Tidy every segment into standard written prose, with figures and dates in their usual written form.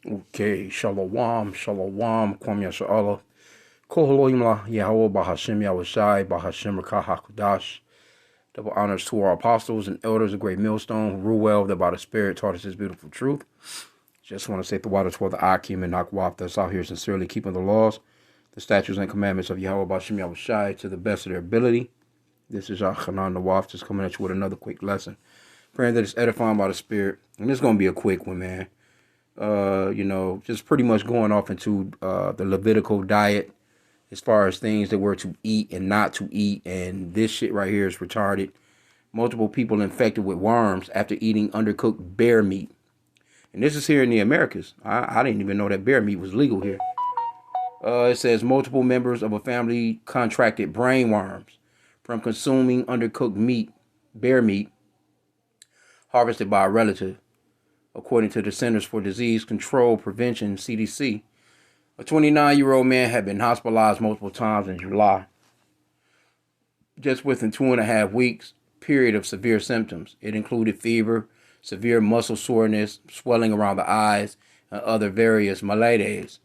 Okay, shalom, shalom, kwam yasha'Allah. Koholoimla, Yahweh, Bahashim, Yahushai, Bahashim, Rakah HaKodash. Double honors to our apostles and elders of Great Millstone who rule well, that by the Spirit taught us His beautiful truth. Just want to say the waters for the H.I.M and Nakwaf that's out here sincerely keeping the laws, the statutes and commandments of Yahweh, Bahashim, Yahushai to the best of their ability. This is Hanan Nawaf just coming at you with another quick lesson. Praying that it's edifying by the Spirit. And it's going to be a quick one, man. Just pretty much going off into the Levitical diet as far as things that we're to eat and not to eat. And this shit right here is retarded. Multiple people infected with worms after eating undercooked bear meat. And this is here in the Americas. I didn't even know that bear meat was legal here. It says multiple members of a family contracted brain worms from consuming undercooked meat, bear meat, harvested by a relative. According to the Centers for Disease Control Prevention, CDC, a 29-year-old man had been hospitalized multiple times in July, just within 2.5 weeks period of severe symptoms. It included fever, severe muscle soreness, swelling around the eyes, and other various maladies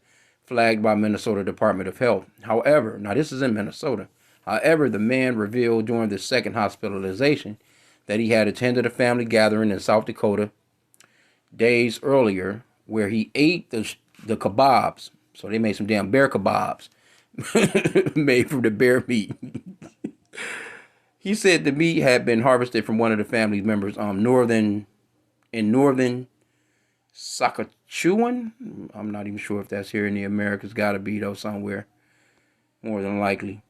flagged by Minnesota Department of Health. However, now this is in Minnesota. However, the man revealed during the second hospitalization that he had attended a family gathering in South Dakota days earlier, where he ate the kabobs. So they made some damn bear kabobs made from the bear meat. He said the meat had been harvested from one of the family members northern Saskatchewan. I'm not even sure if that's here in the Americas. Gotta be though, somewhere, more than likely.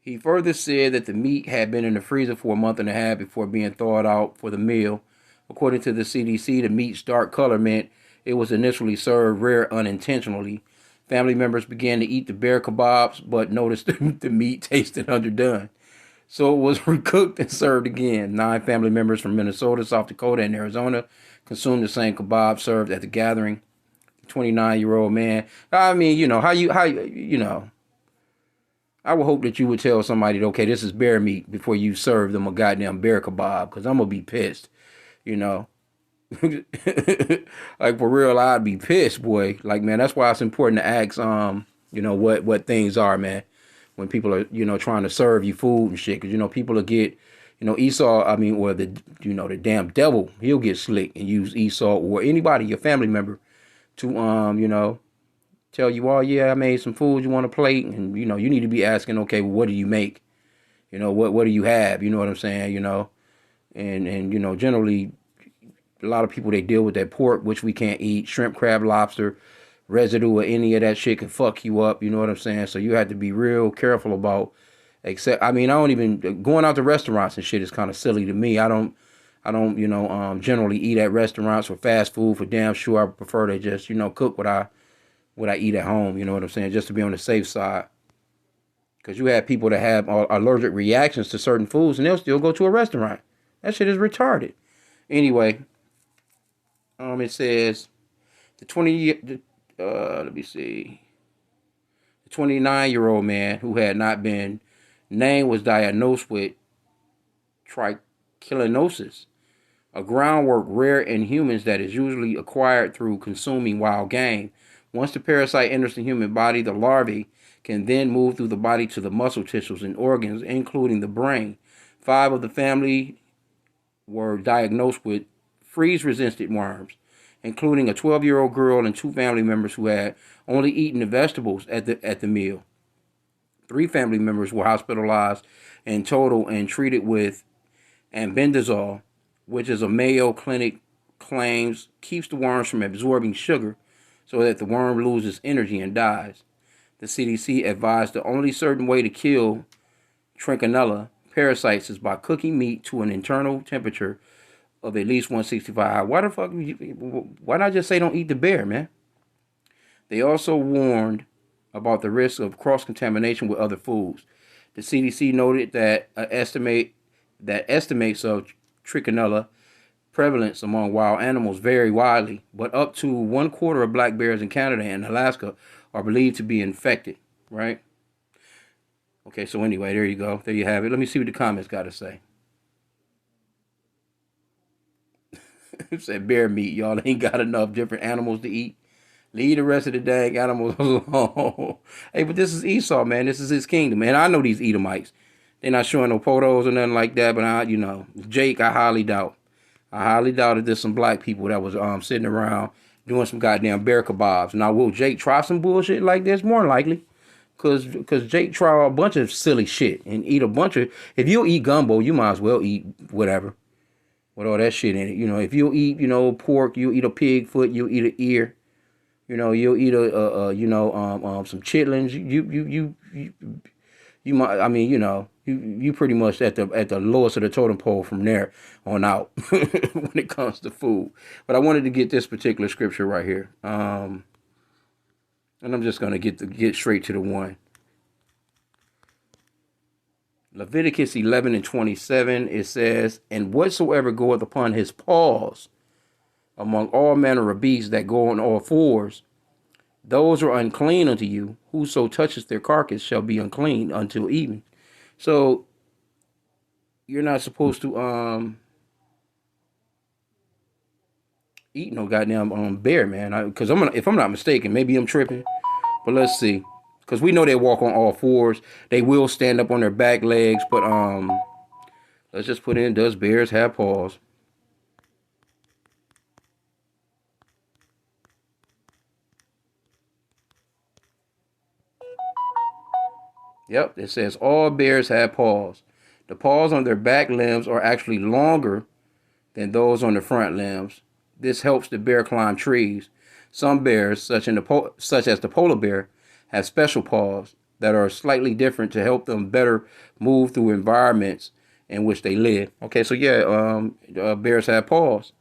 He further said that the meat had been in the freezer for a month and a half before being thawed out for the meal. According to the CDC, the meat's dark color meant it was initially served rare unintentionally. Family members began to eat the bear kebabs, but noticed the meat tasted underdone. So it was recooked and served again. 9 family members from Minnesota, South Dakota, and Arizona consumed the same kebab served at the gathering. The 29-year-old man. I mean, I would hope that you would tell somebody, okay, this is bear meat before you serve them a goddamn bear kebab, because I'm going to be pissed. Like for real, I'd be pissed, boy. Like, man, that's why it's important to ask, what things are, man, when people are, trying to serve you food and shit. Because, people will get, Esau, or the damn devil, he'll get slick and use Esau or anybody, your family member, to, tell you, oh, yeah, I made some food, you want a plate? And, you need to be asking, okay, well, what do you make? What do you have? You know what I'm saying? And generally, a lot of people, they deal with that pork, which we can't eat. Shrimp, crab, lobster, residue or any of that shit can fuck you up. You know what I'm saying? So you have to be real careful about, I don't even, going out to restaurants and shit is kind of silly to me. I don't, generally eat at restaurants or fast food for damn sure. I prefer to just, cook what I eat at home. You know what I'm saying? Just to be on the safe side. Because you have people that have allergic reactions to certain foods and they'll still go to a restaurant. That shit is retarded. Anyway, it says the 29-year-old man who had not been named was diagnosed with trichinellosis, a groundwork rare in humans that is usually acquired through consuming wild game. Once the parasite enters the human body, the larvae can then move through the body to the muscle tissues and organs, including the brain. 5 of the family were diagnosed with freeze-resistant worms, including a 12-year-old girl and 2 family members who had only eaten the vegetables at the meal. 3 family members were hospitalized in total and treated with albendazole, which is a Mayo Clinic claims keeps the worms from absorbing sugar so that the worm loses energy and dies. The CDC advised the only certain way to kill trichinella parasites is by cooking meat to an internal temperature of at least 165. Why not just say don't eat the bear, man? They also warned about the risk of cross-contamination with other foods. The CDC noted that estimates of trichinella prevalence among wild animals vary widely, but up to 1/4 of black bears in Canada and Alaska are believed to be infected, right? Okay, so anyway, there you go. There you have it. Let me see what the comments got to say. It said bear meat. Y'all ain't got enough different animals to eat. Leave the rest of the dang animals alone. Hey, but this is Esau, man. This is his kingdom, man. I know these Edomites. They're not showing no photos or nothing like that, but Jake, I highly doubt. I highly doubt that there's some black people that was sitting around doing some goddamn bear kabobs. Now, will Jake try some bullshit like this? More likely. Cause Jake try a bunch of silly shit and eat a bunch of... If you'll eat gumbo, you might as well eat whatever. With all that shit in it. If you'll eat, pork, you'll eat a pig foot, you'll eat an ear. You'll eat some chitlins. You might. I mean, you pretty much at the lowest of the totem pole from there on out when it comes to food. But I wanted to get this particular scripture right here, and I'm just gonna get straight to the one. Leviticus 11:27. It says, "And whatsoever goeth upon his paws among all manner of beasts that go on all fours, those are unclean unto you. Whoso touches their carcass shall be unclean until even." So you're not supposed to eat no goddamn bear, man. Because if I'm not mistaken, maybe I'm tripping, but let's see. Because we know they walk on all fours. They will stand up on their back legs, but let's just put in, does bears have paws? Yep, it says all bears have paws. The paws on their back limbs are actually longer than those on the front limbs. This helps the bear climb trees. Some bears, such as the polar bear, have special paws that are slightly different to help them better move through environments in which they live. Okay, so yeah, bears have paws,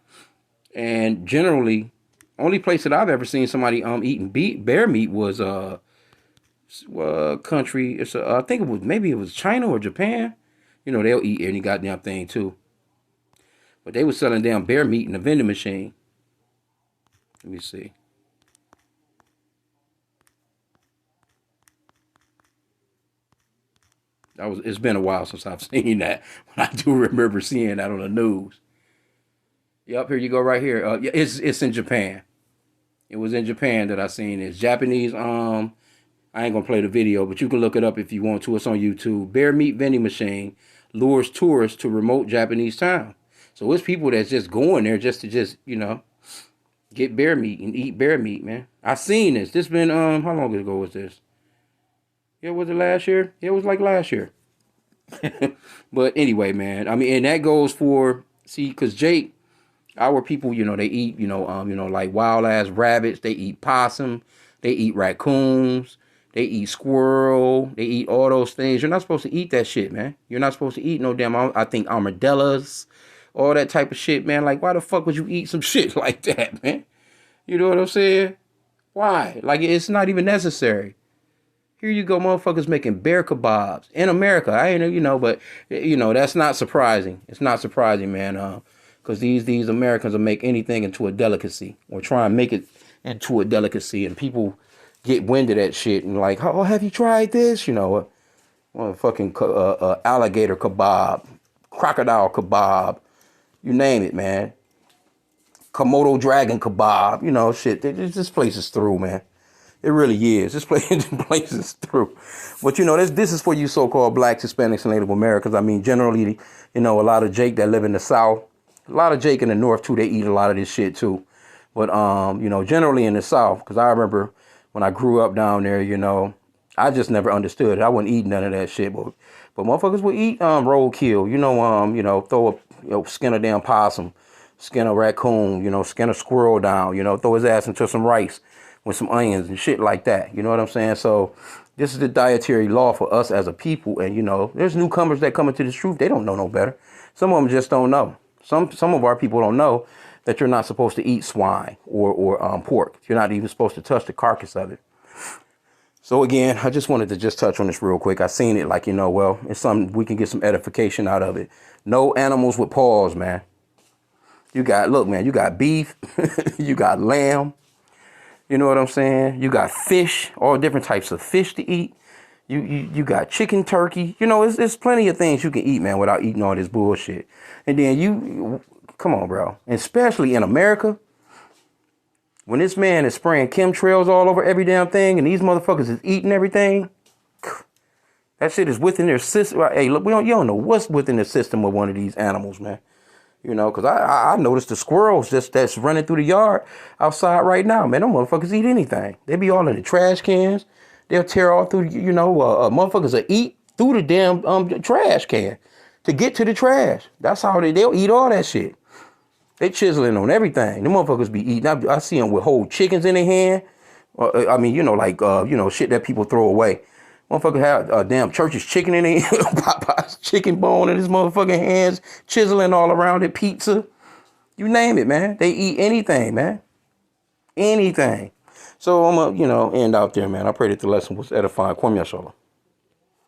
and generally, only place that I've ever seen somebody eating bear meat was country. I think it was China or Japan. They'll eat any goddamn thing too. But they were selling damn bear meat in a vending machine. Let me see. It's been a while since I've seen that. But I do remember seeing that on the news. Yep, here you go right here. Yeah, it's in Japan. It was in Japan that I seen it. It's Japanese. I ain't gonna play the video, but you can look it up if you want to. It's on YouTube. Bear meat vending machine lures tourists to remote Japanese town. So it's people that's just going there just to get bear meat and eat bear meat, man. I seen this. This been how long ago was this? Yeah, was it last year? Yeah, it was like last year. But anyway, man. I mean, and that goes for because Jake, our people, they eat, like wild ass rabbits. They eat possum. They eat raccoons. They eat squirrel. They eat all those things. You're not supposed to eat that shit, man. You're not supposed to eat no damn, I think, armadillos, all that type of shit, man. Like, why the fuck would you eat some shit like that, man? You know what I'm saying? Why? Like, it's not even necessary. Here you go, motherfuckers making bear kebabs in America. I ain't, but, that's not surprising. It's not surprising, man. Because these Americans will make anything into a delicacy or try and make it into a delicacy, and people get wind of that shit and like, oh, have you tried this? Fucking alligator kebab, crocodile kebab, you name it, man. Komodo dragon kebab, shit. This place is through, man. It really is. This place is through. But this is for you so-called blacks, Hispanics, and Native Americans. I mean, generally, a lot of Jake that live in the South, a lot of Jake in the North too. They eat a lot of this shit too. But generally in the South, because I remember when I grew up down there, I just never understood it. I wouldn't eat none of that shit. But motherfuckers would eat roadkill. Throw skin a damn possum, skin a raccoon, skin a squirrel down, throw his ass into some rice with some onions and shit like that. You know what I'm saying? So this is the dietary law for us as a people. And, there's newcomers that come into this truth. They don't know no better. Some of them just don't know. Some of our people don't know that you're not supposed to eat swine or pork. You're not even supposed to touch the carcass of it. So again, I just wanted to just touch on this real quick. I seen it like, it's something we can get some edification out of it. No animals with paws, man. You got beef, you got lamb. You know what I'm saying? You got fish, all different types of fish to eat. You got chicken, turkey. It's plenty of things you can eat, man, without eating all this bullshit. And then Come on, bro. And especially in America, when this man is spraying chemtrails all over every damn thing and these motherfuckers is eating everything, that shit is within their system. Hey, look, you don't know what's within the system of one of these animals, man. You know, because I noticed the squirrels that's running through the yard outside right now, man. Them motherfuckers eat anything. They be all in the trash cans. They'll tear all through, motherfuckers will eat through the damn trash can to get to the trash. That's how they'll eat all that shit. They chiseling on everything. The motherfuckers be eating. I see them with whole chickens in their hand. Shit that people throw away. Motherfucker have a damn church's chicken in it, Popeye's chicken bone in his motherfucking hands, chiseling all around it, pizza. You name it, man. They eat anything, man. Anything. So I'm going to, end out there, man. I pray that the lesson was edifying. Kwame Yashala.